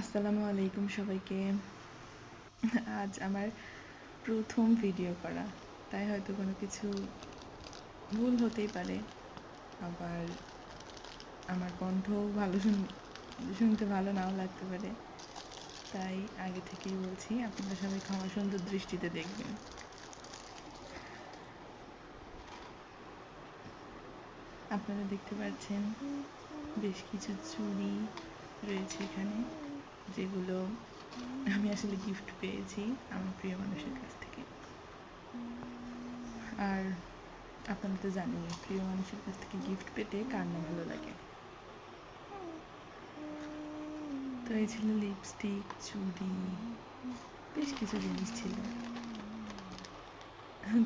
আসসালামু আলাইকুম সবাইকে। আজ আমার প্রথম ভিডিও করা, তাই হয়তো কোনো কিছু ভুল হতেই পারে। আবার আমার কণ্ঠ ভালো শুনতে ভালো নাও লাগতে পারে, তাই আগে থেকেই বলছি আপনারা সবাই ক্ষমা সুন্দর দৃষ্টিতে দেখবেন। আপনারা দেখতে পাচ্ছেন বেশ কিছু চুড়ি রয়েছে এখানে, যেগুলো আমি আসলে গিফট পেয়েছি আমার প্রিয় মানুষের কাছ থেকে। আর আপনারা তো জানেন প্রিয় মানুষের কাছ থেকে গিফট পেতে কার না ভালো লাগে। তো এই ছিল লিপস্টিক, চুড়ি, বেশ কিছু জিনিস ছিল,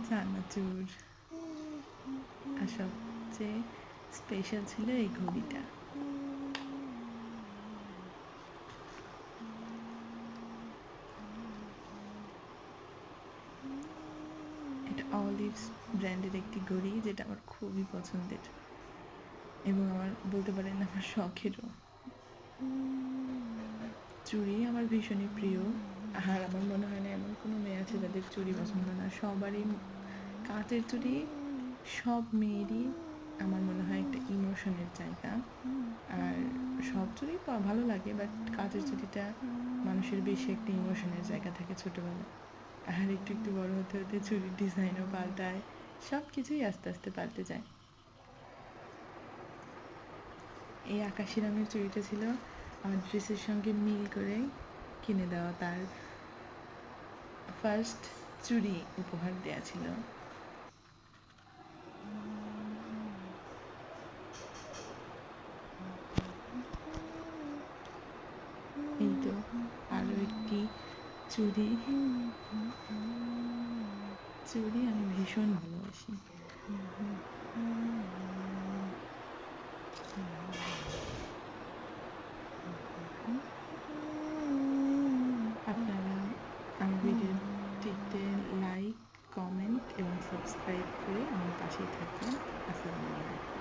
চানাচুর, আর সবচেয়ে স্পেশাল ছিল এই ঘড়িটা। এটা অলিভস ব্র্যান্ডের একটি ঘড়ি, যেটা আমার খুবই পছন্দের এবং আমার বলতে পারেন আমার শখেরও। চুড়ি আমার ভীষণই প্রিয়, আর আমার মনে হয় না এমন কোনো মেয়ে আছে যাদের চুড়ি পছন্দ না। সবারই কাঁচের চুড়ি, সব মেয়েরই আমার মনে হয় একটা ইমোশনের জায়গা। আর সব চুড়ি ভালো লাগে, বাট কাঁচের চুড়িটা মানুষের বেশি একটা ইমোশনের জায়গা থাকে ছোটোবেলায়। আর একটু একটু বড় হতে হতে চুড়ির ডিজাইনও পাল্টায়, সব কিছুই আস্তে আস্তে পাল্টে যায়। এই আকাশি রঙের চুড়িটা ছিল আমার ড্রেসের সঙ্গে মিল করে কিনে দেওয়া, তার ফার্স্ট চুড়ি উপহার দেওয়া ছিল। এই তো আরও একটি চুড়ি। চুড়ি আমি ভীষণ ভালোবাসি। আপনারা আমার ভিডিওটিতে লাইক, কমেন্ট এবং সাবস্ক্রাইব করে আমার পাশেই থাকবেন। আসসালামু আলাইকুম।